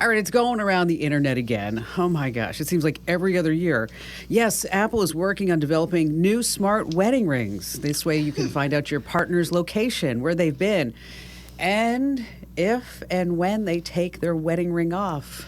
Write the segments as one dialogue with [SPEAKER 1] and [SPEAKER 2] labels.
[SPEAKER 1] All right, it's going around the internet again. Oh my gosh, it seems like every other year. Yes, Apple is working on developing new smart wedding rings. This way you can find out your partner's location, where they've been, and if and when they take their wedding ring off.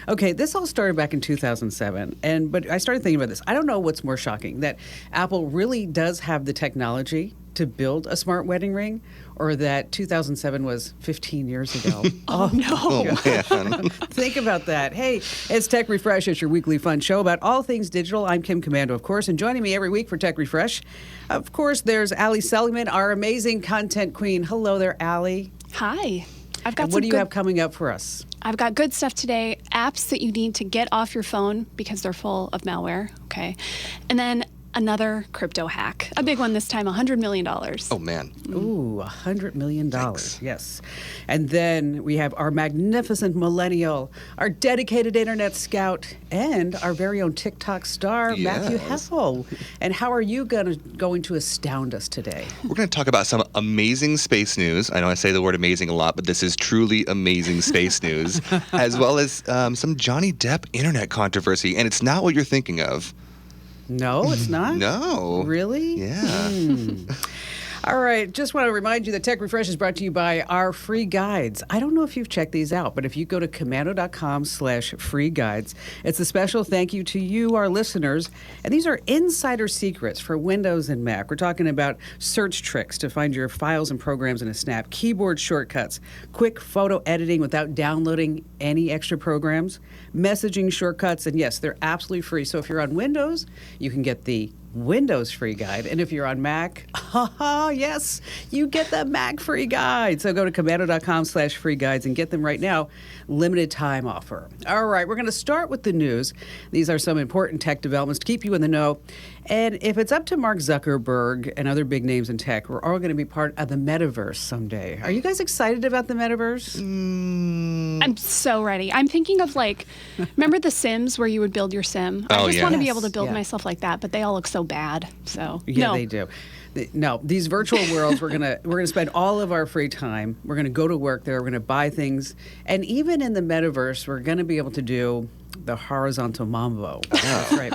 [SPEAKER 1] Okay, this all started back in 2007, but I started thinking about this. I don't know what's more shocking, that Apple really does have the technology to build a smart wedding ring, or that 2007 was 15 years ago.
[SPEAKER 2] Oh, no.
[SPEAKER 3] Oh, man.
[SPEAKER 1] Think about that. Hey, it's Tech Refresh. It's your weekly fun show about all things digital. I'm Kim Komando, of course, and joining me every week for Tech Refresh, of course, there's Allie Seligman, our amazing content queen. Hello there, Allie.
[SPEAKER 2] Hi. I've got
[SPEAKER 1] And what do you have coming up for us?
[SPEAKER 2] I've got good stuff today. Apps that you need to get off your phone because they're full of malware. Okay. And then another crypto hack. A big one this time, $100 million.
[SPEAKER 3] Oh, man.
[SPEAKER 1] Ooh, $100 million.
[SPEAKER 3] Thanks.
[SPEAKER 1] Yes. And then we have our magnificent millennial, our dedicated internet scout, and our very own TikTok star, Matthew
[SPEAKER 3] Yes.
[SPEAKER 1] Heffel. And how are you going to astound us today?
[SPEAKER 3] We're going to talk about some amazing space news. I know I say the word amazing a lot, but this is truly amazing space news, as well as some Johnny Depp internet controversy. And it's not what you're thinking of.
[SPEAKER 1] No, it's not?
[SPEAKER 3] No.
[SPEAKER 1] Really?
[SPEAKER 3] Yeah.
[SPEAKER 1] All right. Just want to remind you that Tech Refresh is brought to you by our free guides. I don't know if you've checked these out, but if you go to komando.com/free guides, it's a special thank you to you, our listeners. And these are insider secrets for Windows and Mac. We're talking about search tricks to find your files and programs in a snap, keyboard shortcuts, quick photo editing without downloading any extra programs, messaging shortcuts, and yes, they're absolutely free. So if you're on Windows, you can get the Windows free guide. And if you're on Mac, yes, you get the Mac free guide. So go to komando.com/free guides and get them right now. Limited time offer. All right, we're going to start with the news. These are some important tech developments to keep you in the know. And if it's up to Mark Zuckerberg and other big names in tech, we're all going to be part of the Metaverse someday. Are you guys excited about the Metaverse?
[SPEAKER 2] I'm so ready. I'm thinking of remember The Sims where you would build your sim? I just want to be able to build myself like that, but they all look so bad. So
[SPEAKER 1] yeah,
[SPEAKER 2] no.
[SPEAKER 1] they do. No, these virtual worlds, we're gonna spend all of our free time. We're gonna go to work there. We're gonna buy things, and even in the Metaverse, we're gonna be able to do the horizontal mambo. That's right.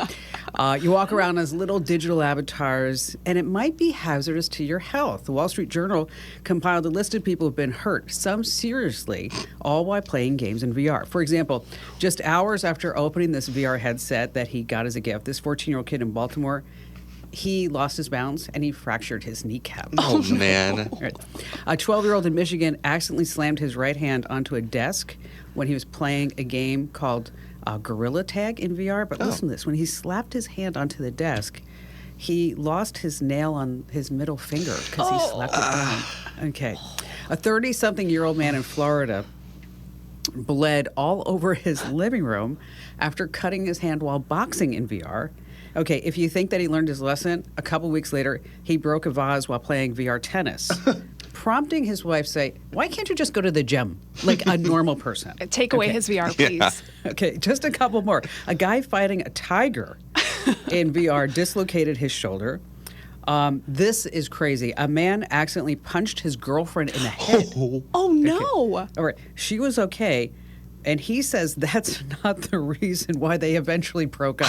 [SPEAKER 1] You walk around as little digital avatars, and it might be hazardous to your health. The Wall Street Journal compiled a list of people who've been hurt, some seriously, all while playing games in VR. For example, just hours after opening this VR headset that he got as a gift, this 14-year-old kid in Baltimore, he lost his balance and he fractured his kneecap.
[SPEAKER 3] Oh, man.
[SPEAKER 1] Right. A 12-year-old in Michigan accidentally slammed his right hand onto a desk when he was playing a game called Gorilla Tag in VR. But listen to this. When he slapped his hand onto the desk, he lost his nail on his middle finger because he slapped it down. Okay. A 30-something-year-old man in Florida bled all over his living room after cutting his hand while boxing in VR. Okay, if you think that he learned his lesson, a couple weeks later, he broke a vase while playing VR tennis, prompting his wife say, why can't you just go to the gym like a normal person?
[SPEAKER 2] Take away his VR, please.
[SPEAKER 3] Yeah.
[SPEAKER 1] Okay, just a couple more. A guy fighting a tiger in VR dislocated his shoulder. This is crazy. A man accidentally punched his girlfriend in the head.
[SPEAKER 2] Oh, no.
[SPEAKER 1] All right, she was okay. And he says that's not the reason why they eventually broke up.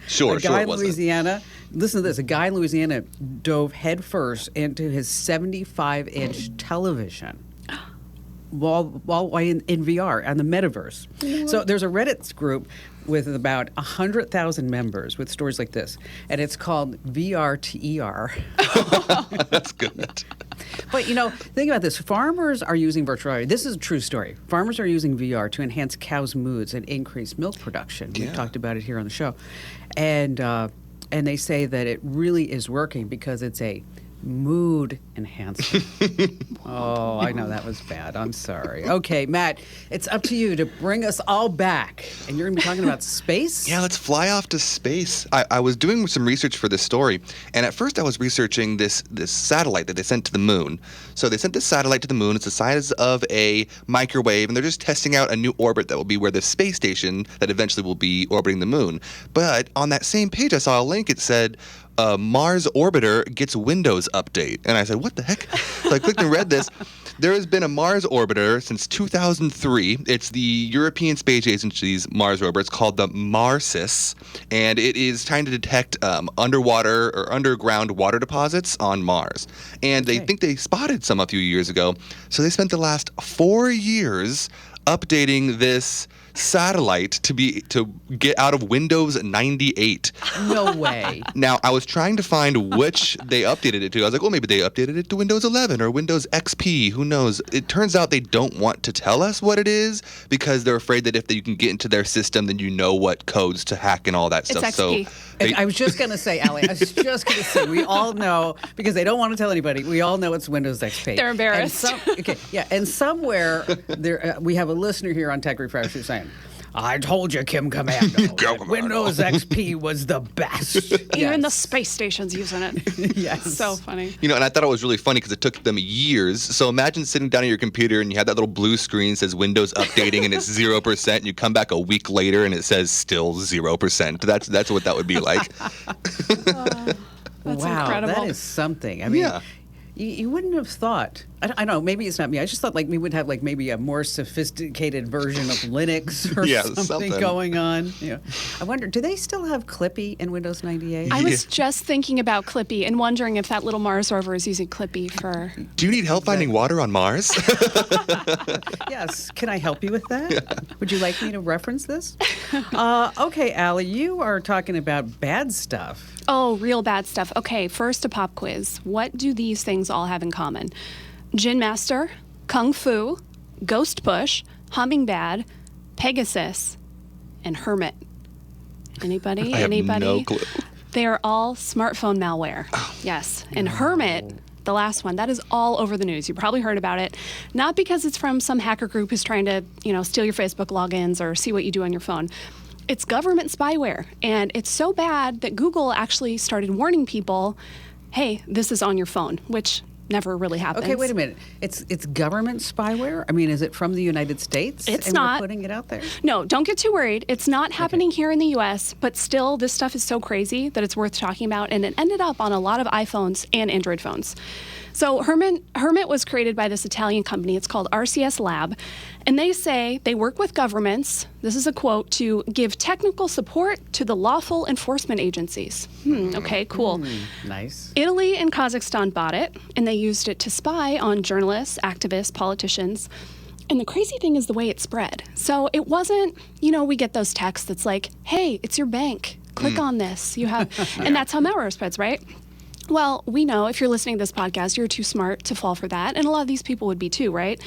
[SPEAKER 3] Sure,
[SPEAKER 1] a guy
[SPEAKER 3] it
[SPEAKER 1] in
[SPEAKER 3] wasn't.
[SPEAKER 1] Louisiana, listen to this, a guy in Louisiana dove headfirst into his 75-inch television while in VR on the Metaverse. So there's a Reddit group with about 100,000 members with stories like this, and it's called VRTER.
[SPEAKER 3] That's good.
[SPEAKER 1] But, think about this. Farmers are using virtual reality. This is a true story. Farmers are using VR to enhance cows' moods and increase milk production. We've talked about it here on the show. And they say that it really is working because it's a mood enhancer. Oh, I know that was bad. I'm sorry. Okay, Matt, it's up to you to bring us all back. And you're going to be talking about space?
[SPEAKER 3] Yeah, let's fly off to space. I was doing some research for this story, and at first I was researching this satellite that they sent to the moon. So they sent this satellite to the moon. It's the size of a microwave, and they're just testing out a new orbit that will be where the space station that eventually will be orbiting the moon. But on that same page, I saw a link. It said, a Mars orbiter gets Windows update. And I said, what the heck? So I clicked and read this. There has been a Mars orbiter since 2003. It's the European Space Agency's Mars rover. It's called the Malicious, and it is trying to detect underwater or underground water deposits on Mars. And they think they spotted some a few years ago. So they spent the last 4 years updating this satellite to get out of Windows 98.
[SPEAKER 1] No way.
[SPEAKER 3] Now, I was trying to find which they updated it to. I was like, well, maybe they updated it to Windows 11 or Windows XP. Who knows? It turns out they don't want to tell us what it is because they're afraid that if you can get into their system, then you know what codes to hack and all that stuff.
[SPEAKER 2] It's XP.
[SPEAKER 3] So
[SPEAKER 1] I was just going to say, Allie, I was just going to say, we all know, because they don't want to tell anybody, we all know it's Windows XP.
[SPEAKER 2] They're embarrassed.
[SPEAKER 1] And somewhere, there, we have a listener here on Tech Refresh who's saying, I told you, Kim Komando, that Windows XP was the best.
[SPEAKER 2] Even the space station's using it.
[SPEAKER 1] Yes.
[SPEAKER 2] So funny.
[SPEAKER 3] and I thought it was really funny because it took them years. So imagine sitting down at your computer and you have that little blue screen that says Windows updating and it's 0%. And you come back a week later and it says still 0%. That's what that would be like.
[SPEAKER 2] That's
[SPEAKER 1] wow,
[SPEAKER 2] incredible.
[SPEAKER 1] that is something. I mean,
[SPEAKER 3] Yeah.
[SPEAKER 1] you wouldn't have thought. I don't know. Maybe it's not me. I just thought we would have maybe a more sophisticated version of Linux or
[SPEAKER 3] Yeah,
[SPEAKER 1] something
[SPEAKER 3] something.
[SPEAKER 1] going on. I wonder, do they still have Clippy in Windows 98?
[SPEAKER 2] I was just thinking about Clippy and wondering if that little Mars rover is using Clippy for...
[SPEAKER 3] Do you need help finding water on Mars?
[SPEAKER 1] Yes. Can I help you with that? Would you like me to reference this? Okay, Allie, you are talking about bad stuff.
[SPEAKER 2] Oh, real bad stuff. Okay, first a pop quiz. What do these things all have in common? Gin Master, Kung Fu, Ghost Push, Hummingbird, Pegasus, and Hermit. Anybody?
[SPEAKER 3] I have
[SPEAKER 2] Anybody?
[SPEAKER 3] no clue.
[SPEAKER 2] They are all smartphone malware. Yes. And Hermit, the last one, that is all over the news. You probably heard about it. Not because it's from some hacker group who's trying to, steal your Facebook logins or see what you do on your phone. It's government spyware. And it's so bad that Google actually started warning people, hey, this is on your phone, which never really happens.
[SPEAKER 1] Okay, wait a minute. It's government spyware? I mean, is it from the United States?
[SPEAKER 2] It's
[SPEAKER 1] and
[SPEAKER 2] not.
[SPEAKER 1] We're putting it out there?
[SPEAKER 2] No, don't get too worried. It's not happening here in the U.S., but still, this stuff is so crazy that it's worth talking about, and it ended up on a lot of iPhones and Android phones. So Hermit was created by this Italian company. It's called RCS Lab, and they say they work with governments, this is a quote, to give technical support to the lawful enforcement agencies. Okay, cool.
[SPEAKER 1] Nice.
[SPEAKER 2] Italy and Kazakhstan bought it, and they used it to spy on journalists, activists, politicians. And the crazy thing is the way it spread. So it wasn't, we get those texts that's like, hey, it's your bank. Click on this. You have, and that's how malware spreads, right? Well, we know if you're listening to this podcast, you're too smart to fall for that. And a lot of these people would be too, right?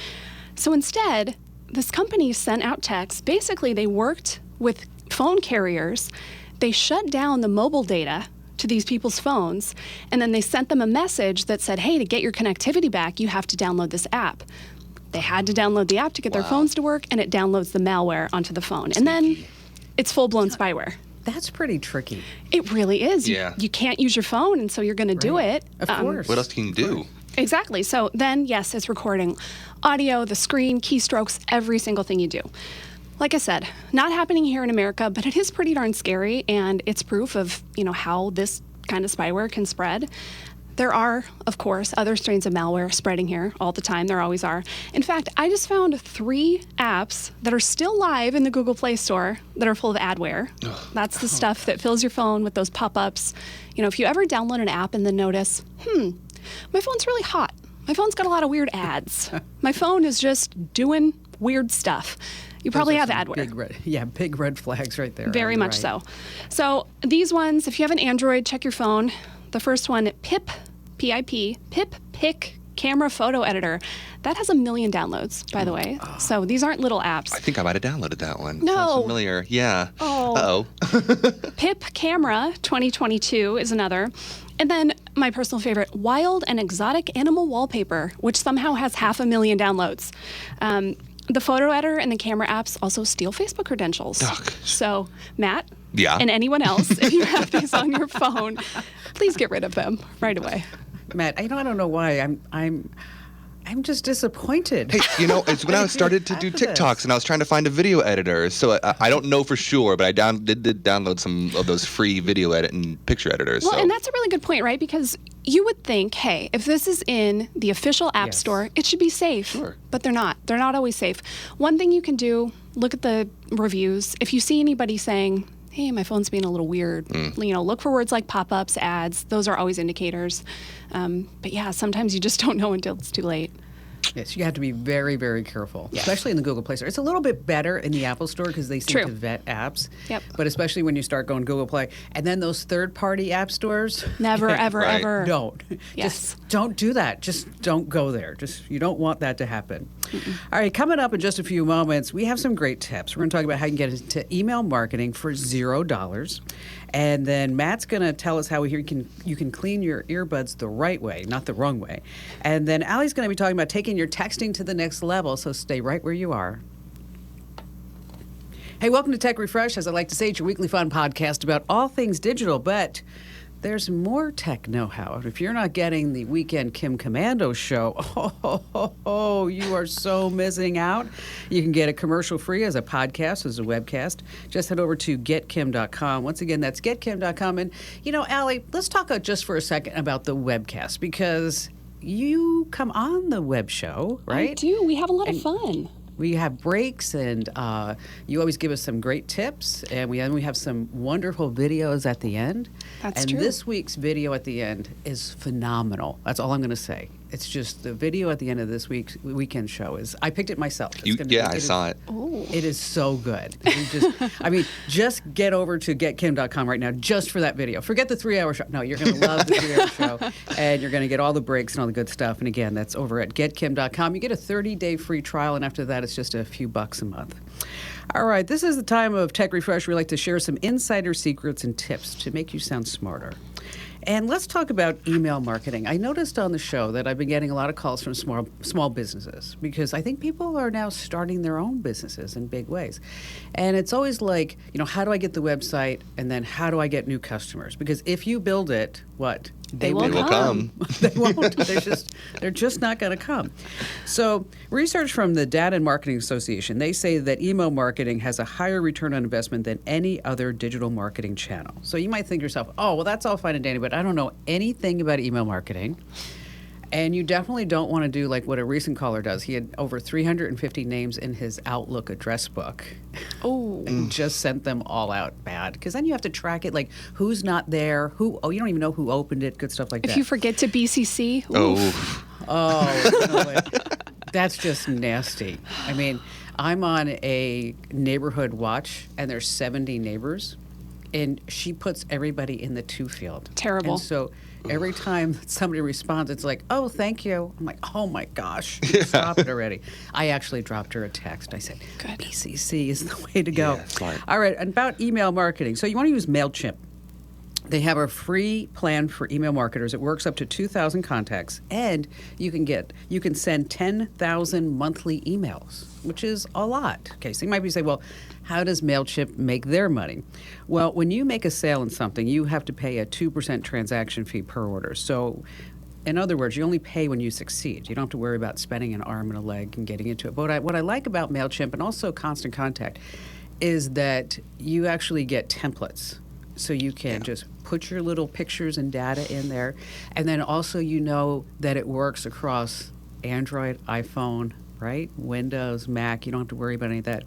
[SPEAKER 2] So instead, this company sent out texts. Basically, they worked with phone carriers. They shut down the mobile data to these people's phones. And then they sent them a message that said, hey, to get your connectivity back, you have to download this app. They had to download the app to get their phones to work, and it downloads the malware onto the phone. And then it's full-blown spyware.
[SPEAKER 1] That's pretty tricky.
[SPEAKER 2] It really is.
[SPEAKER 3] Yeah.
[SPEAKER 2] You can't use your phone, and so you're going to do it.
[SPEAKER 1] Of course.
[SPEAKER 3] What else can you do?
[SPEAKER 2] Exactly. So then, yes, it's recording audio, the screen, keystrokes, every single thing you do. Like I said, not happening here in America, but it is pretty darn scary, and it's proof of, how this kind of spyware can spread. There are, of course, other strains of malware spreading here all the time. There always are. In fact, I just found 3 apps that are still live in the Google Play Store that are full of adware. That's the stuff that fills your phone with those pop-ups. If you ever download an app and then notice, my phone's really hot. My phone's got a lot of weird ads. My phone is just doing weird stuff. You probably have adware.
[SPEAKER 1] Big red flags right there.
[SPEAKER 2] Very
[SPEAKER 1] You're
[SPEAKER 2] much
[SPEAKER 1] right.
[SPEAKER 2] so. So these ones, if you have an Android, check your phone. The first one, Pip, P-I-P, Pip Pic Camera Photo Editor. That has 1 million downloads, by the way. So these aren't little apps.
[SPEAKER 3] I think I might have downloaded that one.
[SPEAKER 2] No.
[SPEAKER 3] Sounds familiar. Yeah.
[SPEAKER 2] Oh.
[SPEAKER 3] Uh-oh.
[SPEAKER 2] Pip Camera 2022 is another. And then my personal favorite, Wild and Exotic Animal Wallpaper, which somehow has 500,000 downloads. The photo editor and the camera apps also steal Facebook credentials. So, Matt,
[SPEAKER 3] Yeah.
[SPEAKER 2] and anyone else, if you have these on your phone, please get rid of them right away.
[SPEAKER 1] Matt, I don't know why. I'm just disappointed.
[SPEAKER 3] Hey, it's when I started to do TikToks and I was trying to find a video editor. So I don't know for sure, but I did download some of those free video edit and picture editors.
[SPEAKER 2] Well, and that's a really good point, right? Because you would think, hey, if this is in the official app store, it should be safe.
[SPEAKER 3] Sure.
[SPEAKER 2] But they're not. They're not always safe. One thing you can do, look at the reviews. If you see anybody saying, hey, my phone's being a little weird, look for words like pop-ups, ads. Those are always indicators. But yeah, sometimes you just don't know until it's too late.
[SPEAKER 1] Yes, you have to be very, very careful, especially in the Google Play Store. It's a little bit better in the Apple Store because they seem to vet apps.
[SPEAKER 2] Yep.
[SPEAKER 1] But especially when you start going Google Play. And then those third-party app stores.
[SPEAKER 2] Never, ever,
[SPEAKER 3] Right.
[SPEAKER 2] ever.
[SPEAKER 1] Don't.
[SPEAKER 2] Yes.
[SPEAKER 1] Just don't do that. Just don't go there. You don't want that to happen. All right, coming up in just a few moments, we have some great tips. We're going to talk about how you can get into email marketing for $0. And then Matt's going to tell us how you can clean your earbuds the right way, not the wrong way. And then Allie's going to be talking about taking your texting to the next level, so stay right where you are. Hey, welcome to Tech Refresh. As I like to say, it's your weekly fun podcast about all things digital, but there's more tech know-how. If you're not getting the Weekend Kim Komando show, you are so missing out. You can get it commercial-free as a podcast, as a webcast. Just head over to getkim.com. Once again, that's getkim.com. And, Allie, let's talk just for a second about the webcast, because you come on the web show, right?
[SPEAKER 2] I do. We have a lot of fun.
[SPEAKER 1] We have breaks, and you always give us some great tips, and we have some wonderful videos at the end.
[SPEAKER 2] That's true.
[SPEAKER 1] And this week's video at the end is phenomenal. That's all I'm going to say. It's just the video at the end of this week's weekend show I picked it myself.
[SPEAKER 3] I saw it.
[SPEAKER 2] Oh.
[SPEAKER 1] It is so good. Just get over to getkim.com right now just for that video. Forget the 3-hour show. No, you're going to love the 3-hour show, and you're going to get all the breaks and all the good stuff. And again, that's over at getkim.com. You get a 30-day free trial, and after that, it's just a few bucks a month. All right, this is the time of Tech Refresh. We like to share some insider secrets and tips to make you sound smarter. And let's talk about email marketing. I noticed on the show that I've been getting a lot of calls from small businesses, because I think people are now starting their own businesses in big ways. And it's always like, how do I get the website, and then how do I get new customers? Because if you build it, what?
[SPEAKER 2] They will come.
[SPEAKER 1] They won't. They're just not going to come. So research from the Data and Marketing Association, they say that email marketing has a higher return on investment than any other digital marketing channel. So you might think to yourself, oh, well, that's all fine and dandy, but I don't know anything about email marketing. And you definitely don't want to do like what a recent caller does. He had over 350 names in his Outlook address book.
[SPEAKER 2] Oh.
[SPEAKER 1] And just sent them all out bad. Because then you have to track it, like who's not there, you don't even know who opened it, good stuff like that.
[SPEAKER 2] If you forget to BCC,
[SPEAKER 1] that's just nasty. I mean, I'm on a neighborhood watch, and there's 70 neighbors, and she puts everybody in the to field.
[SPEAKER 2] Terrible.
[SPEAKER 1] And so every time somebody responds, it's like, oh, thank you. I'm like, oh my gosh, stop it already. I actually dropped her a text. I said,
[SPEAKER 2] Good.
[SPEAKER 1] BCC is the way to go.
[SPEAKER 3] Yeah, smart.
[SPEAKER 1] All right, about email marketing. So you want to use MailChimp. They have a free plan for email marketers. It works up to 2,000 contacts, and you can send 10,000 monthly emails, which is a lot. Okay, so you might be saying, well, how does MailChimp make their money? Well, when you make a sale in something, you have to pay a 2% transaction fee per order. So in other words, you only pay when you succeed. You don't have to worry about spending an arm and a leg and getting into it. But what I like about MailChimp and also Constant Contact is that you actually get templates. So you can just put your little pictures and data in there. And then also that it works across Android, iPhone, right? Windows, Mac. You don't have to worry about any of that.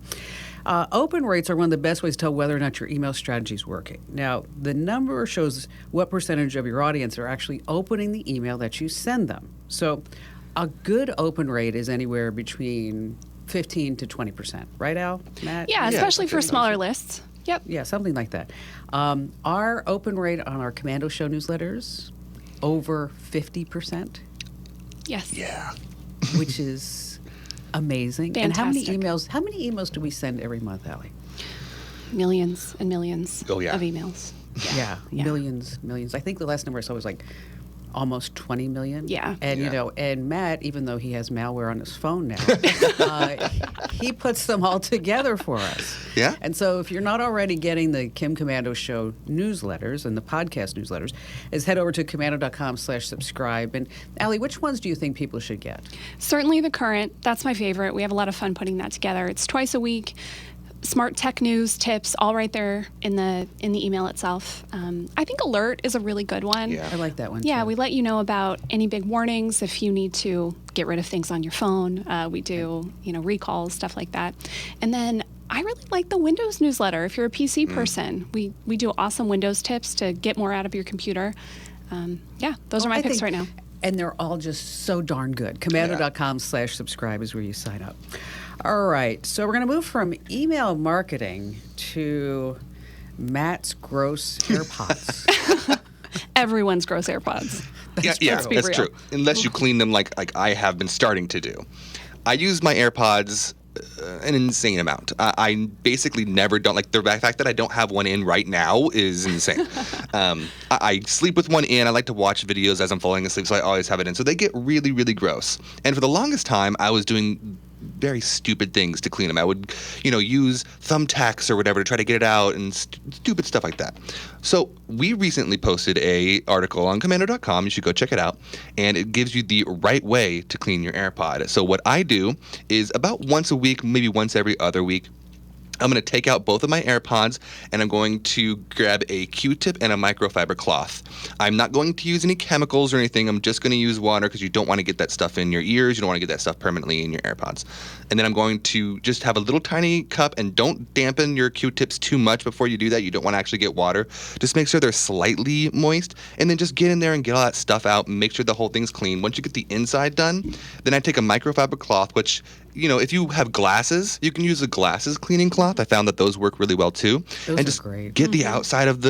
[SPEAKER 1] Open rates are one of the best ways to tell whether or not your email strategy is working. Now, the number shows what percentage of your audience are actually opening the email that you send them. So a good open rate is anywhere between 15 to 20%. Right, Al? Matt?
[SPEAKER 2] yeah, especially for smaller lists. Yep.
[SPEAKER 1] Yeah, something like that. Our open rate on our Komando show newsletters, over 50%.
[SPEAKER 2] Yes.
[SPEAKER 3] Yeah.
[SPEAKER 1] Which is amazing.
[SPEAKER 2] Fantastic.
[SPEAKER 1] And how many emails do we send every month, Allie?
[SPEAKER 2] Millions and millions
[SPEAKER 3] Oh, yeah.
[SPEAKER 2] of emails.
[SPEAKER 1] Yeah, millions. I think the last number I saw was like Almost 20 million?
[SPEAKER 2] Yeah.
[SPEAKER 1] And,
[SPEAKER 3] Yeah.
[SPEAKER 1] and Matt, even though he has malware on his phone now, he puts them all together for us.
[SPEAKER 3] Yeah.
[SPEAKER 1] And so if you're not already getting the Kim Komando Show newsletters and the podcast newsletters, is head over to komando.com/subscribe. And Allie, which ones do you think people should get?
[SPEAKER 2] Certainly the current. That's my favorite. We have a lot of fun putting that together. It's twice a week. Smart tech news, tips, all right there in the email itself. I think Alert is a really good one.
[SPEAKER 3] Yeah.
[SPEAKER 1] I like that one,
[SPEAKER 2] Yeah,
[SPEAKER 1] too.
[SPEAKER 2] we let you know about any big warnings if you need to get rid of things on your phone. We do, recalls, stuff like that. And then I really like the Windows newsletter. If you're a PC person, we do awesome Windows tips to get more out of your computer. Those are my picks right now.
[SPEAKER 1] And they're all just so darn good. Komando.com/subscribe is where you sign up. All right. So we're going to move from email marketing to Matt's gross AirPods.
[SPEAKER 2] Everyone's gross AirPods.
[SPEAKER 3] That's
[SPEAKER 2] real.
[SPEAKER 3] true. Unless you clean them like I have been starting to do. I use my AirPods an insane amount. I basically never don't like the fact that I don't have one in right now is insane. I sleep with one in. I like to watch videos as I'm falling asleep, so I always have it in. So they get really, really gross. And for the longest time, I was doing very stupid things to clean them. I would, use thumbtacks or whatever to try to get it out and stupid stuff like that. So we recently posted a article on Komando.com. You should go check it out. And it gives you the right way to clean your AirPod. So what I do is about once a week, maybe once every other week, I'm going to take out both of my AirPods and I'm going to grab a Q-tip and a microfiber cloth. I'm not going to use any chemicals or anything. I'm just going to use water because you don't want to get that stuff in your ears. You don't want to get that stuff permanently in your AirPods. And then I'm going to just have a little tiny cup and don't dampen your Q-tips too much before you do that. You don't want to actually get water. Just make sure they're slightly moist and then just get in there and get all that stuff out and make sure the whole thing's clean. Once you get the inside done, then I take a microfiber cloth, which if you have glasses, you can use a glasses cleaning cloth. I found that those work really well too.
[SPEAKER 1] Those
[SPEAKER 3] and
[SPEAKER 1] are
[SPEAKER 3] just
[SPEAKER 1] great.
[SPEAKER 3] get the outside of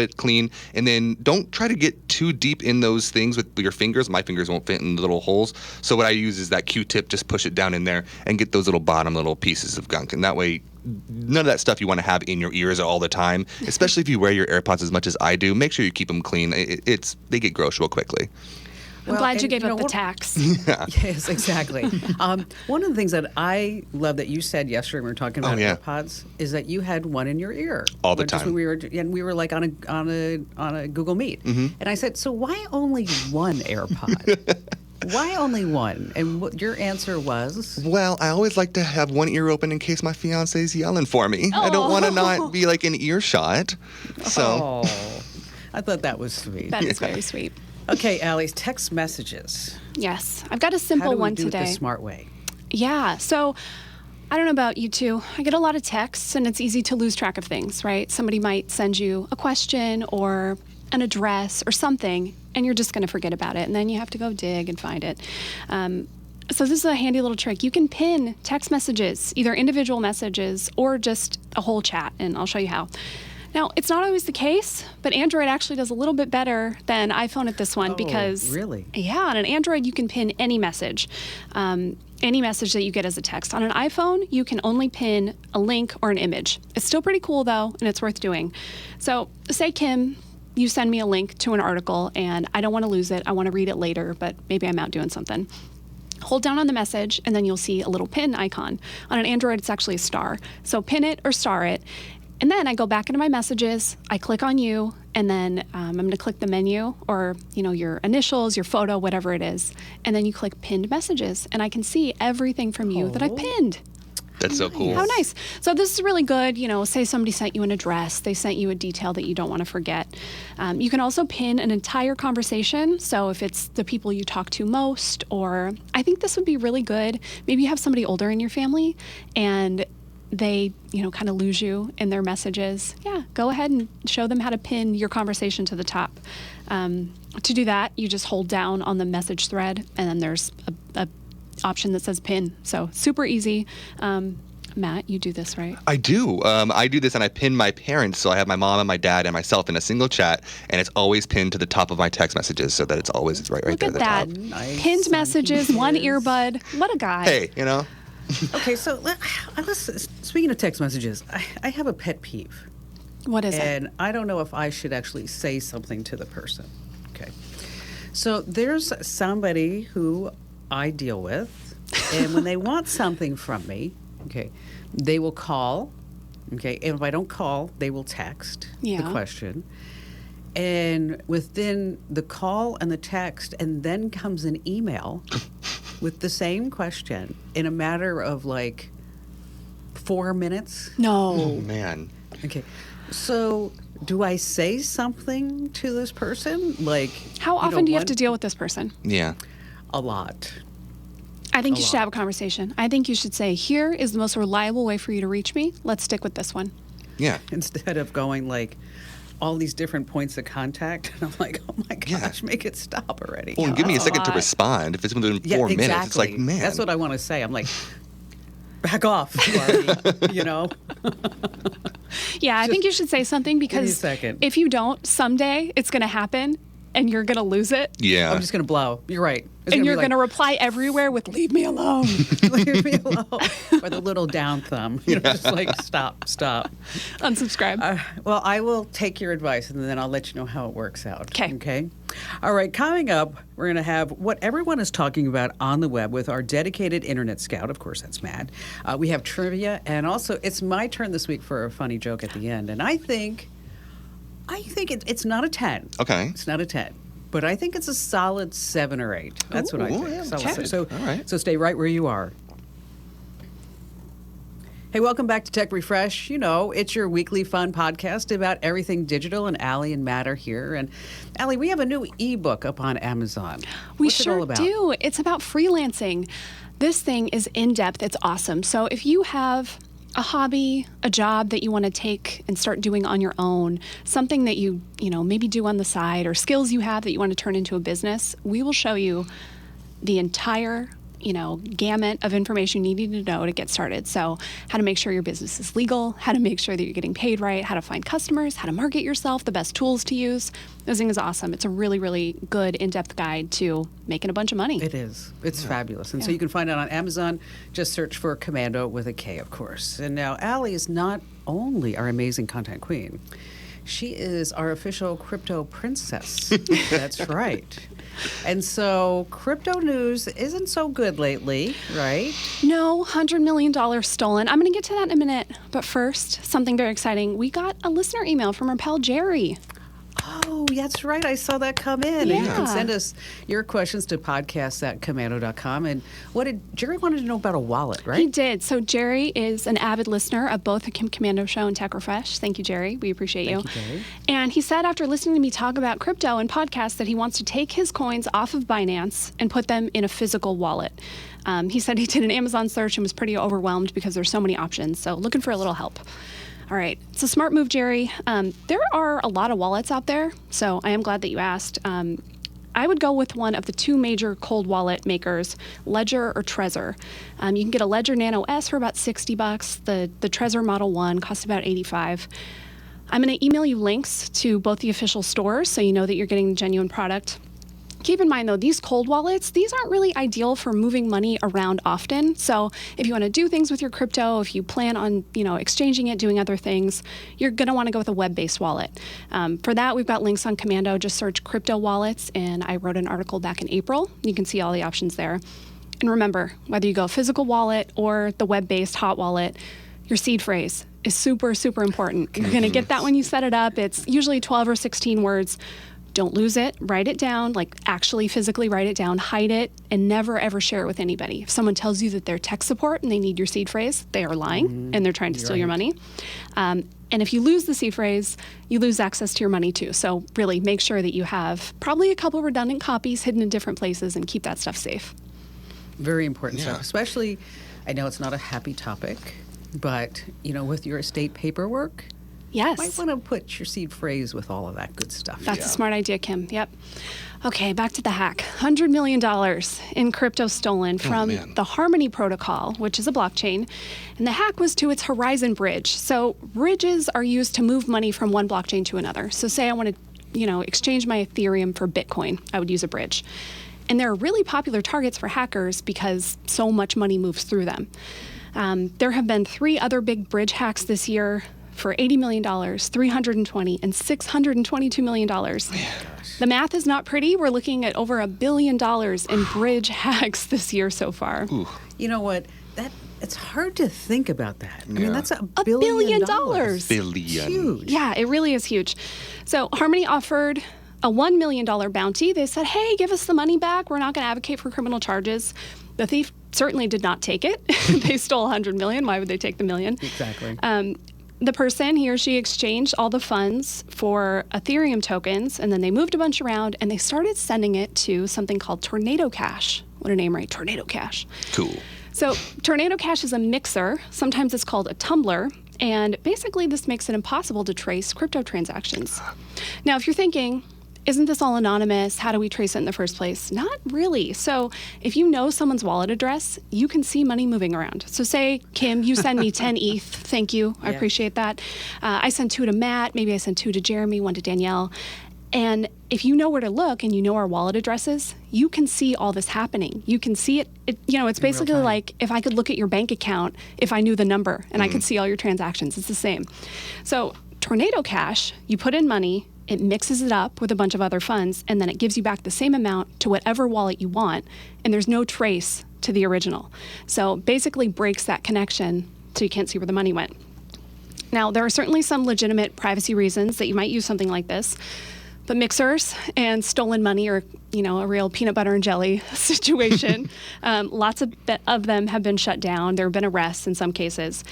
[SPEAKER 3] it clean, and then don't try to get too deep in those things with your fingers. My fingers won't fit in the little holes. So what I use is that Q-tip, just push it down in there and get those little bottom little pieces of gunk. And that way, none of that stuff you want to have in your ears all the time, especially if you wear your AirPods as much as I do. Make sure you keep them clean. They get gross real quickly.
[SPEAKER 2] I'm glad you gave up the tax.
[SPEAKER 1] Yes, exactly. One of the things that I love that you said yesterday when we were talking about AirPods is that you had one in your ear
[SPEAKER 3] all the time.
[SPEAKER 1] We were like on a Google Meet, and I said, "So why only one AirPod? Why only one?" And what your answer was?
[SPEAKER 3] Well, I always like to have one ear open in case my fiance's yelling for me. I don't want to not be like an earshot. So,
[SPEAKER 1] I thought that was sweet.
[SPEAKER 2] That is very sweet.
[SPEAKER 1] Okay, Allie, text messages.
[SPEAKER 2] Yes, I've got a simple one today.
[SPEAKER 1] How do we do it the smart way?
[SPEAKER 2] Yeah, so I don't know about you two. I get a lot of texts, and it's easy to lose track of things, right? Somebody might send you a question or an address or something, and you're just going to forget about it, and then you have to go dig and find it. So this is a handy little trick. You can pin text messages, either individual messages or just a whole chat, and I'll show you how. Now, it's not always the case, but Android actually does a little bit better than iPhone at this one because...
[SPEAKER 1] Really?
[SPEAKER 2] Yeah, on an Android, you can pin any message that you get as a text. On an iPhone, you can only pin a link or an image. It's still pretty cool, though, and it's worth doing. So, say, Kim, you send me a link to an article, and I don't want to lose it. I want to read it later, but maybe I'm out doing something. Hold down on the message, and then you'll see a little pin icon. On an Android, it's actually a star. So pin it or star it. And then I go back into my messages, I click on you, and then I'm going to click the menu or, your initials, your photo, whatever it is. And then you click pinned messages, and I can see everything from you that I've pinned.
[SPEAKER 3] That's so cool.
[SPEAKER 2] How nice. So this is really good. Say somebody sent you an address, they sent you a detail that you don't want to forget. You can also pin an entire conversation. So if it's the people you talk to most, or I think this would be really good. Maybe you have somebody older in your family and they, kind of lose you in their messages. Yeah, go ahead and show them how to pin your conversation to the top. To do that, you just hold down on the message thread, and then there's a option that says pin. So super easy. Matt, you do this, right?
[SPEAKER 3] I do. I do this, and I pin my parents. So I have my mom and my dad and myself in a single chat, and it's always pinned to the top of my text messages so that it's always right
[SPEAKER 2] Look
[SPEAKER 3] there
[SPEAKER 2] at
[SPEAKER 3] at
[SPEAKER 2] that.
[SPEAKER 3] the top.
[SPEAKER 1] Nice.
[SPEAKER 2] Pinned messages, one earbud. What a guy.
[SPEAKER 3] Hey,
[SPEAKER 1] Okay, so speaking of text messages, I have a pet peeve.
[SPEAKER 2] What is it?
[SPEAKER 1] And I don't know if I should actually say something to the person. Okay. So there's somebody who I deal with, and when they want something from me, okay, they will call, okay, and if I don't call, they will text the question. And within the call and the text, and then comes an email with the same question in a matter of like 4 minutes.
[SPEAKER 2] No.
[SPEAKER 3] Oh, man.
[SPEAKER 1] Okay. So do I say something to this person? Like,
[SPEAKER 2] How often do you have to deal with this person?
[SPEAKER 3] Yeah.
[SPEAKER 1] A lot.
[SPEAKER 2] I think you should have a conversation. I think you should say, here is the most reliable way for you to reach me. Let's stick with this one.
[SPEAKER 3] Yeah.
[SPEAKER 1] Instead of going like all these different points of contact. And I'm like, oh my gosh, make it stop already.
[SPEAKER 3] Well, give me a second to respond. If it's within 4 minutes, it's like, man.
[SPEAKER 1] That's what I want to say. I'm like, back off, Barbie, you know?
[SPEAKER 2] Yeah, I think you should say something because if you don't, someday it's going to happen and you're going to lose it.
[SPEAKER 3] Yeah.
[SPEAKER 1] I'm just going to blow. You're right.
[SPEAKER 2] And you're going to reply everywhere with, leave me alone.
[SPEAKER 1] Leave me alone. Or the little down thumb. You know, just like, stop.
[SPEAKER 2] Unsubscribe.
[SPEAKER 1] Well, I will take your advice and then I'll let you know how it works out.
[SPEAKER 2] Okay.
[SPEAKER 1] All right. Coming up, we're going to have what everyone is talking about on the web with our dedicated internet scout. Of course, that's Matt. We have trivia. And also, it's my turn this week for a funny joke at the end. And I think it's not a 10.
[SPEAKER 3] Okay.
[SPEAKER 1] It's not a 10. But I think it's a solid 7 or 8. That's what I think.
[SPEAKER 3] Yeah,
[SPEAKER 1] So,
[SPEAKER 3] all right.
[SPEAKER 1] So stay right where you are. Hey, welcome back to Tech Refresh. You know, it's your weekly fun podcast about everything digital, and Allie and Matt are here. And Allie, we have a new ebook up on Amazon. What's it all about?
[SPEAKER 2] Do. It's about freelancing. This thing is in-depth. It's awesome. So if you have a hobby, a job that you want to take and start doing on your own, something that you maybe do on the side, or skills you have that you want to turn into a business, we will show you the entire gamut of information you need to know to get started. So how to make sure your business is legal, how to make sure that you're getting paid right, how to find customers, how to market yourself, the best tools to use. This thing is awesome. It's a really, really good in-depth guide to making a bunch of money.
[SPEAKER 1] It is. It's fabulous. And so you can find it on Amazon. Just search for Komando with a K, of course. And now Allie is not only our amazing content queen, she is our official crypto princess. That's right. And so crypto news isn't so good lately, right?
[SPEAKER 2] No, $100 million stolen. I'm going to get to that in a minute. But first, something very exciting. We got a listener email from our pal Jerry.
[SPEAKER 1] Oh, that's right. I saw that come in.
[SPEAKER 2] Yeah.
[SPEAKER 1] And you can send us your questions to podcasts@komando.com. And Jerry wanted to know about a wallet, right?
[SPEAKER 2] He did. So Jerry is an avid listener of both the Komando Show and Tech Refresh. Thank you, Jerry. We appreciate you.
[SPEAKER 1] Thank you, Jerry.
[SPEAKER 2] And he said after listening to me talk about crypto and podcasts that he wants to take his coins off of Binance and put them in a physical wallet. He said he did an Amazon search and was pretty overwhelmed because there's so many options. So looking for a little help. All right. It's a smart move, Jerry. There are a lot of wallets out there, so I am glad that you asked. I would go with one of the two major cold wallet makers, Ledger or Trezor. You can get a Ledger Nano S for about $60. The Trezor Model 1 costs about $85. I'm going to email you links to both the official stores so you know that you're getting the genuine product. Keep in mind, though, these cold wallets, these aren't really ideal for moving money around often. So if you want to do things with your crypto, if you plan on, exchanging it, doing other things, you're going to want to go with a web-based wallet. For that, we've got links on Komando. Just search crypto wallets, and I wrote an article back in April. You can see all the options there. And remember, whether you go physical wallet or the web-based hot wallet, your seed phrase is super, super important. You're going to get that when you set it up. It's usually 12 or 16 words. Don't lose it. Write it down, like actually physically write it down, hide it, and never ever share it with anybody. If someone tells you that they're tech support and they need your seed phrase, they are lying and they're trying to steal your money. And if you lose the seed phrase, you lose access to your money too. So really make sure that you have probably a couple redundant copies hidden in different places and keep that stuff safe.
[SPEAKER 1] Very important stuff, especially, I know it's not a happy topic, but, with your estate paperwork,
[SPEAKER 2] Yes.
[SPEAKER 1] you might want to put your seed phrase with all of that good stuff.
[SPEAKER 2] That's a smart idea, Kim. Yep. Okay, back to the hack. $100 million in crypto stolen from the Harmony protocol, which is a blockchain. And the hack was to its Horizon bridge. So bridges are used to move money from one blockchain to another. So say I want to, exchange my Ethereum for Bitcoin, I would use a bridge. And they're really popular targets for hackers because so much money moves through them. There have been 3 other big bridge hacks this year. for $80 million, $320, and $622 million. The math is not pretty. We're looking at over $1 billion in bridge hacks this year so far.
[SPEAKER 3] Ooh.
[SPEAKER 1] You know what? It's hard to think about that. I mean,
[SPEAKER 3] Yeah.
[SPEAKER 1] that's $1
[SPEAKER 2] billion.
[SPEAKER 3] Billion.
[SPEAKER 1] Huge.
[SPEAKER 2] Yeah, it really is huge. So Harmony offered a $1 million bounty. They said, hey, give us the money back. We're not going to advocate for criminal charges. The thief certainly did not take it. They stole $100 million. Why would they take the million?
[SPEAKER 1] Exactly.
[SPEAKER 2] The person, he or she, exchanged all the funds for Ethereum tokens, and then they moved a bunch around, and they started sending it to something called Tornado Cash. What a name, right? Tornado Cash.
[SPEAKER 3] Cool.
[SPEAKER 2] So Tornado Cash is a mixer. Sometimes it's called a tumbler. And basically, this makes it impossible to trace crypto transactions. Now, if you're thinking, isn't this all anonymous? How do we trace it in the first place? Not really. So if you know someone's wallet address, you can see money moving around. So say, Kim, you send me 10 ETH. Thank you. I appreciate that. I send 2 to Matt. Maybe I send 2 to Jeremy, 1 to Danielle. And if you know where to look and you know our wallet addresses, you can see all this happening. You can see it. It's basically like if I could look at your bank account, if I knew the number and I could see all your transactions. It's the same. So Tornado Cash, you put in money, it mixes it up with a bunch of other funds, and then it gives you back the same amount to whatever wallet you want, and there's no trace to the original. So basically breaks that connection so you can't see where the money went. Now, there are certainly some legitimate privacy reasons that you might use something like this. But mixers and stolen money are, a real peanut butter and jelly situation. Lots of them have been shut down. There have been arrests in some cases.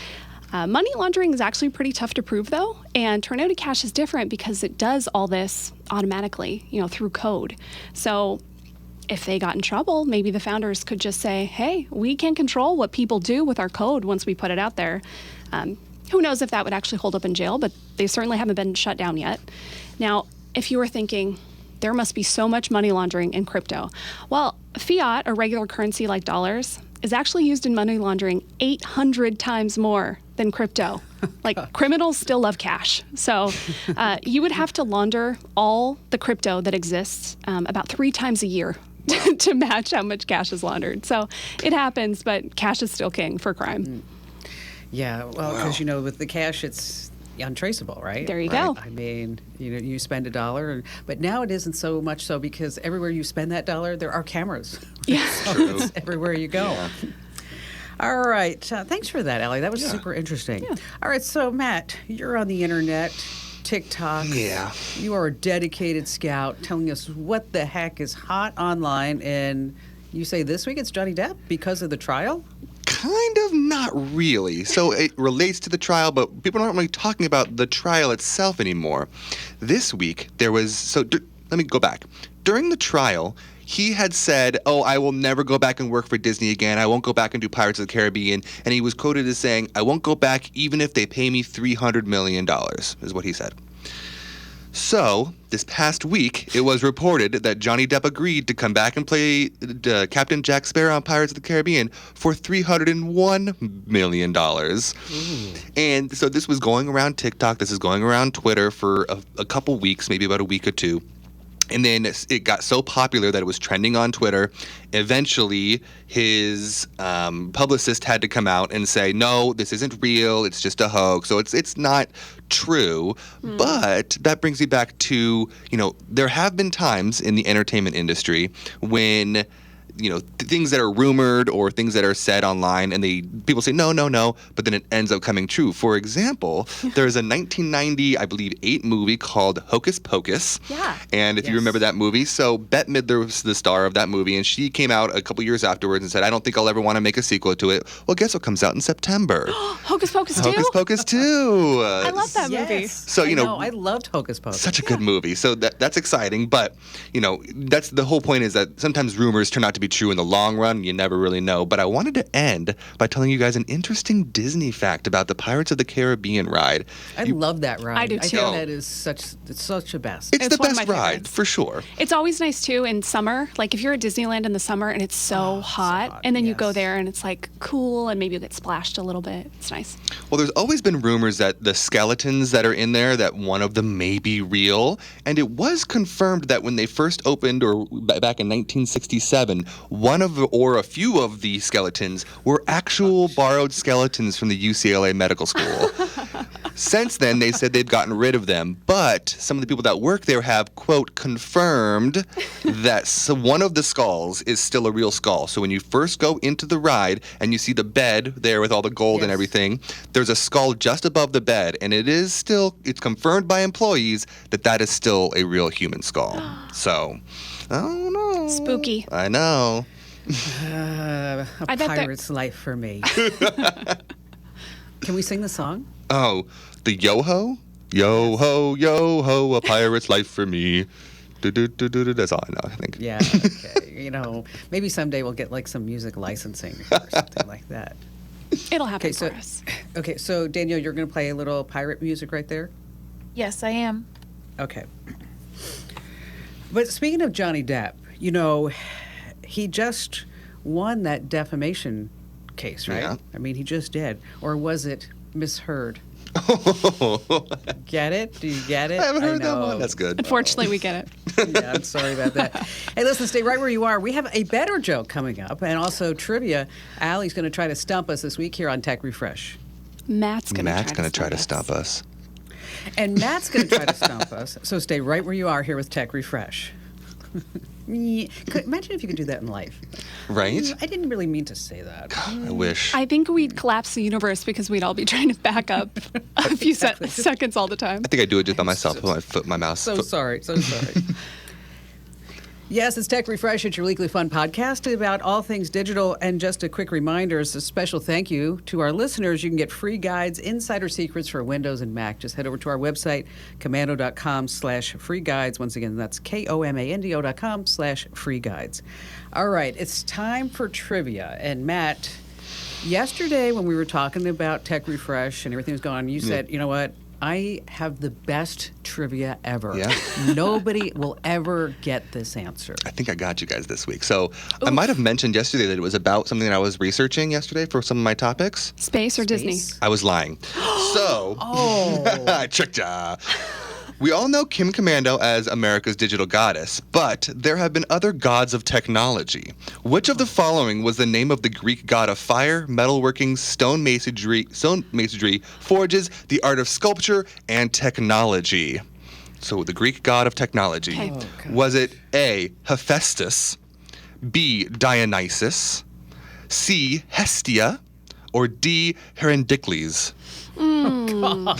[SPEAKER 2] Money laundering is actually pretty tough to prove, though. And Tornado Cash is different because it does all this automatically, through code. So if they got in trouble, maybe the founders could just say, hey, we can control what people do with our code once we put it out there. Who knows if that would actually hold up in jail, but they certainly haven't been shut down yet. Now, if you were thinking, there must be so much money laundering in crypto. Well, fiat, or regular currency like dollars, is actually used in money laundering 800 times more than crypto. Like, criminals still love cash. So you would have to launder all the crypto that exists about 3 times a year to match how much cash is laundered. So it happens, but cash is still king for crime.
[SPEAKER 1] Yeah, well, because, with the cash, it's untraceable, right?
[SPEAKER 2] There you go.
[SPEAKER 1] I mean, you spend $1, but now it isn't so much so because everywhere you spend that $1, there are cameras.
[SPEAKER 2] Yeah.
[SPEAKER 1] So it's everywhere you go. Yeah. All right. Thanks for that, Allie. That was super interesting. Yeah. All right. So, Matt, you're on the internet, TikTok.
[SPEAKER 3] Yeah.
[SPEAKER 1] You are a dedicated scout telling us what the heck is hot online. And you say this week it's Johnny Depp because of the trial?
[SPEAKER 3] Kind of, not really. So it relates to the trial, but people aren't really talking about the trial itself anymore. This week, there was... let me go back. During the trial, he had said, I will never go back and work for Disney again. I won't go back and do Pirates of the Caribbean. And he was quoted as saying, I won't go back even if they pay me $300 million, is what he said. So, this past week, it was reported that Johnny Depp agreed to come back and play Captain Jack Sparrow on Pirates of the Caribbean for $301 million. Ooh. And so this was going around TikTok. This is going around Twitter for a couple weeks, maybe about a week or two. And then it got so popular that it was trending on Twitter. Eventually, his publicist had to come out and say, no, this isn't real. It's just a hoax. So it's not true. But that brings me back to, there have been times in the entertainment industry when things that are rumored or things that are said online and people say no, but then it ends up coming true. For example, there's a 1990, I believe, 8 movie called Hocus Pocus.
[SPEAKER 2] Yeah.
[SPEAKER 3] And if you remember that movie, so Bette Midler was the star of that movie, and she came out a couple years afterwards and said, I don't think I'll ever want to make a sequel to it. Well, guess what comes out in September?
[SPEAKER 2] Hocus Pocus 2?
[SPEAKER 3] Hocus Pocus 2.
[SPEAKER 2] I love that movie.
[SPEAKER 1] So, I loved Hocus Pocus.
[SPEAKER 3] Such a good movie. So that's exciting, but, that's the whole point, is that sometimes rumors turn out to be true in the long run. You never really know. But I wanted to end by telling you guys an interesting Disney fact about the Pirates of the Caribbean ride.
[SPEAKER 1] I love that ride.
[SPEAKER 2] I do too.
[SPEAKER 1] I think that is such a best.
[SPEAKER 3] It's the
[SPEAKER 2] one of
[SPEAKER 3] best
[SPEAKER 2] my
[SPEAKER 3] ride,
[SPEAKER 2] favorites.
[SPEAKER 3] for sure.
[SPEAKER 2] It's always nice too in summer. Like if you're at Disneyland in the summer and it's so hot, and then you go there and it's like cool and maybe you get splashed a little bit. It's nice.
[SPEAKER 3] Well, there's always been rumors that the skeletons that are in there, that one of them may be real. And it was confirmed that when they first opened, or back in 1967, or a few of the skeletons were actual borrowed skeletons from the UCLA Medical School. Since then, they said they've gotten rid of them, but some of the people that work there have, quote, confirmed that one of the skulls is still a real skull. So when you first go into the ride and you see the bed there with all the gold and everything, there's a skull just above the bed, and it's confirmed by employees that is still a real human skull. So, I don't know.
[SPEAKER 2] Spooky.
[SPEAKER 3] I know.
[SPEAKER 1] A pirate's life for me. Can we sing the song?
[SPEAKER 3] Oh, the yo-ho? Yo-ho, yo-ho, a pirate's life for me. Do-do-do-do-do. That's all I know, I think.
[SPEAKER 1] Yeah, okay. Maybe someday we'll get like some music licensing or something like that.
[SPEAKER 2] It'll happen
[SPEAKER 1] Okay,
[SPEAKER 2] for us.
[SPEAKER 1] Okay, so Danielle, you're going to play a little pirate music right there?
[SPEAKER 4] Yes, I am.
[SPEAKER 1] Okay. But speaking of Johnny Depp, he just won that defamation case, right?
[SPEAKER 3] Yeah.
[SPEAKER 1] I mean, he just did. Or was it misheard? Get it? Do you get it?
[SPEAKER 3] I haven't heard that
[SPEAKER 1] know.
[SPEAKER 3] one. That's good.
[SPEAKER 2] Unfortunately, we get it.
[SPEAKER 1] Yeah, I'm sorry about that. Hey, listen, stay right where you are. We have a better joke coming up, and also trivia. Allie's going to try to stump us this week here on Tech Refresh.
[SPEAKER 2] Matt's going
[SPEAKER 3] to try to stump us.
[SPEAKER 1] And Matt's going to try to stump us. So stay right where you are here with Tech Refresh. Imagine if you could do that in life.
[SPEAKER 3] Right?
[SPEAKER 1] I didn't really mean to say that.
[SPEAKER 3] I wish.
[SPEAKER 2] I think we'd collapse the universe because we'd all be trying to back up a few seconds all the time.
[SPEAKER 3] I think I do it just by myself with my foot, my mouse.
[SPEAKER 1] So sorry. Yes, it's Tech Refresh. It's your weekly fun podcast about all things digital. And just a quick reminder, as a special thank you to our listeners, you can get free guides, insider secrets for Windows and Mac. Just head over to our website, komando.com/free guides. Once again, that's komando.com/free guides. All right, it's time for trivia. And Matt, yesterday when we were talking about Tech Refresh and everything was going on, you said, you know what? I have the best trivia ever.
[SPEAKER 3] Yeah.
[SPEAKER 1] Nobody will ever get this answer.
[SPEAKER 3] I think I got you guys this week. So I might have mentioned yesterday that it was about something that I was researching yesterday for some of my topics.
[SPEAKER 2] Space or Disney?
[SPEAKER 3] I was lying. So I tricked ya. We all know Kim Komando as America's digital goddess, but there have been other gods of technology. Which of the following was the name of the Greek god of fire, metalworking, stone masonry, forges, the art of sculpture, and technology? So the Greek god of technology.
[SPEAKER 2] Okay.
[SPEAKER 3] Was it A, Hephaestus, B, Dionysus, C, Hestia, or D, Herendicles?
[SPEAKER 1] God.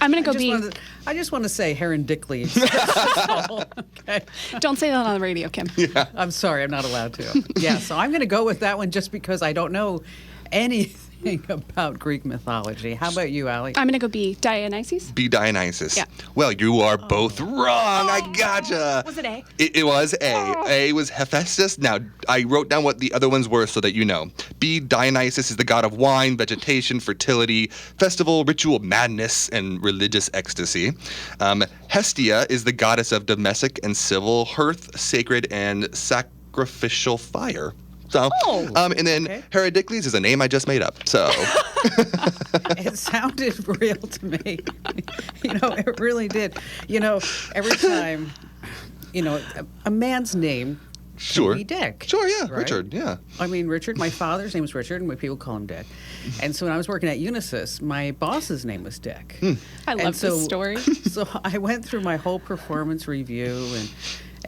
[SPEAKER 2] I'm going to go B.
[SPEAKER 1] I just want to say Herendicles. Okay.
[SPEAKER 2] Don't say that on the radio, Kim.
[SPEAKER 3] Yeah.
[SPEAKER 1] I'm sorry, I'm not allowed to. Yeah, so I'm going to go with that one just because I don't know anything about Greek mythology. How about you, Allie?
[SPEAKER 2] I'm going to go B. Dionysus?
[SPEAKER 3] B, Dionysus.
[SPEAKER 2] Yeah.
[SPEAKER 3] Well, you are both wrong. I gotcha.
[SPEAKER 2] Was it A?
[SPEAKER 3] It was A. A was Hephaestus. Now, I wrote down what the other ones were so that you know. B, Dionysus is the god of wine, vegetation, fertility, festival, ritual madness, and religious ecstasy. Hestia is the goddess of domestic and civil, hearth, sacred, and sacrificial fire. So, and then Herendicles is a name I just made up. So,
[SPEAKER 1] It sounded real to me. It really did. Every time, a man's name
[SPEAKER 3] sure.
[SPEAKER 1] can be Dick.
[SPEAKER 3] Sure, yeah,
[SPEAKER 1] right?
[SPEAKER 3] Richard, yeah.
[SPEAKER 1] I mean, Richard, my father's name was Richard, and my people call him Dick. And so when I was working at Unisys, my boss's name was Dick.
[SPEAKER 2] I love this story.
[SPEAKER 1] So I went through my whole performance review,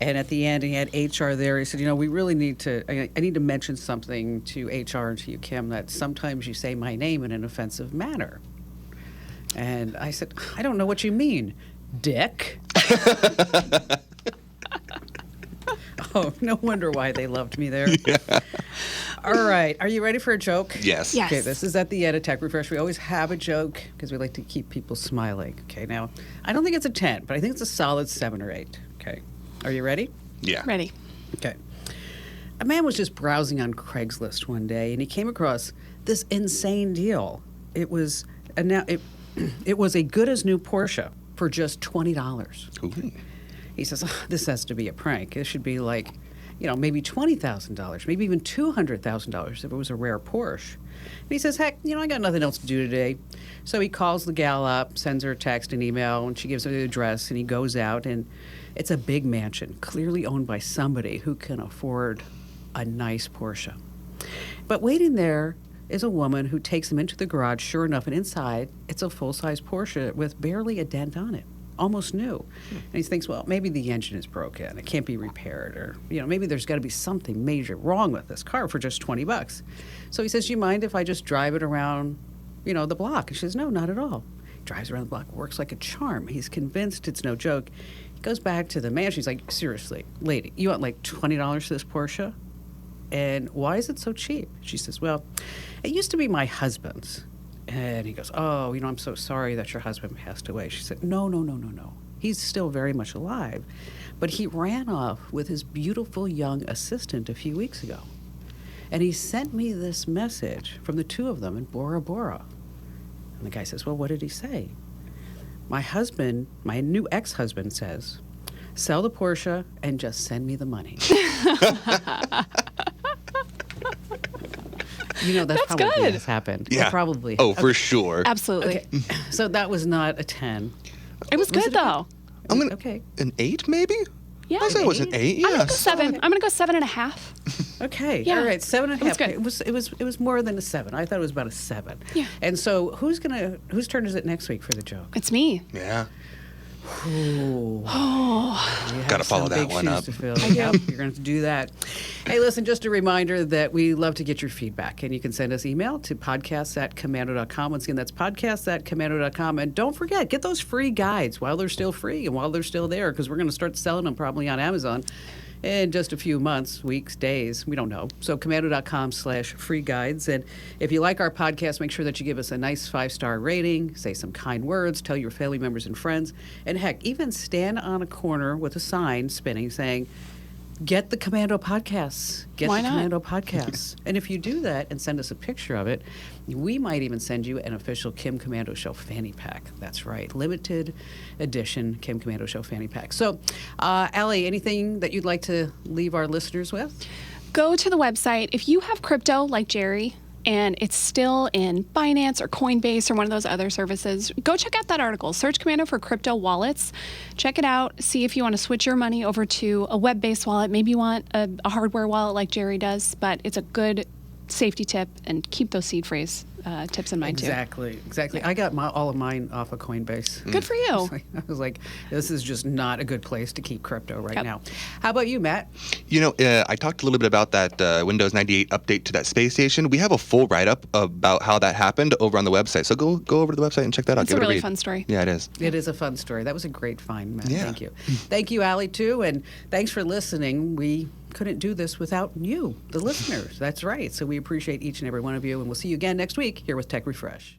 [SPEAKER 1] and at the end, he had HR there. He said, we really need to, I need to mention something to HR and to you, Kim, that sometimes you say my name in an offensive manner. And I said, I don't know what you mean, Dick. Oh, no wonder why they loved me there. Yeah. All right. Are you ready for a joke?
[SPEAKER 3] Yes.
[SPEAKER 2] Yes.
[SPEAKER 1] Okay, this is at the end of Tech Refresh. We always have a joke because we like to keep people smiling. Okay, now, I don't think it's a 10, but I think it's a solid 7 or 8. Okay. Are you ready?
[SPEAKER 3] Yeah.
[SPEAKER 2] Ready.
[SPEAKER 1] Okay. A man was just browsing on Craigslist one day, and he came across this insane deal. It was a good as new Porsche for just $20.
[SPEAKER 3] Ooh.
[SPEAKER 1] He says, this has to be a prank. It should be like, maybe $20,000, maybe even $200,000 if it was a rare Porsche. And he says, heck, I got nothing else to do today. So he calls the gal up, sends her a text and email, and she gives him the address, and he goes out, and it's a big mansion, clearly owned by somebody who can afford a nice Porsche. But waiting there is a woman who takes him into the garage. Sure enough, and inside, it's a full-size Porsche with barely a dent on it. Almost new. And he thinks, well, maybe the engine is broken. It can't be repaired. Or, maybe there's got to be something major wrong with this car for just $20. So he says, do you mind if I just drive it around, the block? And she says, no, not at all. He drives around the block, works like a charm. He's convinced it's no joke. He goes back to the mansion. He's like, seriously, lady, you want like $20 for this Porsche? And why is it so cheap? She says, well, it used to be my husband's. And he goes, oh, I'm so sorry that your husband passed away. She said, no. He's still very much alive. But he ran off with his beautiful young assistant a few weeks ago. And he sent me this message from the two of them in Bora Bora. And the guy says, well, what did he say? My new ex-husband says, sell the Porsche and just send me the money. That's probably
[SPEAKER 2] good.
[SPEAKER 1] has happened.
[SPEAKER 3] Yeah.
[SPEAKER 1] It probably.
[SPEAKER 3] Oh, for sure.
[SPEAKER 2] Absolutely.
[SPEAKER 1] Okay. So that was not a 10.
[SPEAKER 2] It was good, though.
[SPEAKER 1] Okay.
[SPEAKER 3] An 8, maybe?
[SPEAKER 2] Yeah.
[SPEAKER 3] I say it was an 8. Yeah.
[SPEAKER 2] I'm going to go 7. I'm going to go 7.5.
[SPEAKER 1] Okay.
[SPEAKER 2] Yeah.
[SPEAKER 1] All right. 7.5.
[SPEAKER 2] It was good.
[SPEAKER 1] It was more than a 7. I thought it was about a 7.
[SPEAKER 2] Yeah.
[SPEAKER 1] And so whose turn is it next week for the joke?
[SPEAKER 2] It's me.
[SPEAKER 3] Yeah.
[SPEAKER 1] Ooh.
[SPEAKER 3] Gotta follow that one up.
[SPEAKER 1] Yep, you're going to have to do that. Hey, listen, just a reminder that we love to get your feedback, and you can send us email to podcasts@komando.com. Once again, that's podcasts@komando.com. And don't forget, get those free guides while they're still free and while they're still there, because we're going to start selling them probably on Amazon in just a few months, weeks, days. We don't know. So komando.com/free guides. And if you like our podcast, make sure that you give us a nice 5-star rating, say some kind words, tell your family members and friends, and heck, even stand on a corner with a sign spinning saying, get the Komando podcasts. Get
[SPEAKER 2] Why
[SPEAKER 1] the
[SPEAKER 2] not?
[SPEAKER 1] Komando podcasts. And if you do that and send us a picture of it, we might even send you an official Kim Komando Show fanny pack. That's right. Limited edition Kim Komando Show fanny pack. So, Allie, anything that you'd like to leave our listeners with?
[SPEAKER 2] Go to the website. If you have crypto like Jerry and it's still in Binance or Coinbase or one of those other services, go check out that article. Search Komando for crypto wallets. Check it out. See if you want to switch your money over to a web-based wallet. Maybe you want a hardware wallet like Jerry does, but it's a good safety tip, and keep those seed phrase tips in mind too.
[SPEAKER 1] Exactly. I got all of mine off of Coinbase.
[SPEAKER 2] Good for you.
[SPEAKER 1] I was like, this is just not a good place to keep crypto right
[SPEAKER 2] Yep.
[SPEAKER 1] now. How about you, Matt?
[SPEAKER 3] I talked a little bit about that Windows 98 update to that space station. We have a full write-up about how that happened over on the website. So go over to the website and check that out.
[SPEAKER 2] It's
[SPEAKER 3] Give
[SPEAKER 2] a
[SPEAKER 3] it
[SPEAKER 2] really
[SPEAKER 3] read.
[SPEAKER 2] fun story.
[SPEAKER 3] Yeah, it is.
[SPEAKER 1] It is a fun story. That was a great find, Matt.
[SPEAKER 3] Yeah.
[SPEAKER 1] Thank you. Thank you, Allie, too. And thanks for listening. We couldn't do this without you, the listeners. That's right. So we appreciate each and every one of you. And we'll see you again next week here with Tech Refresh.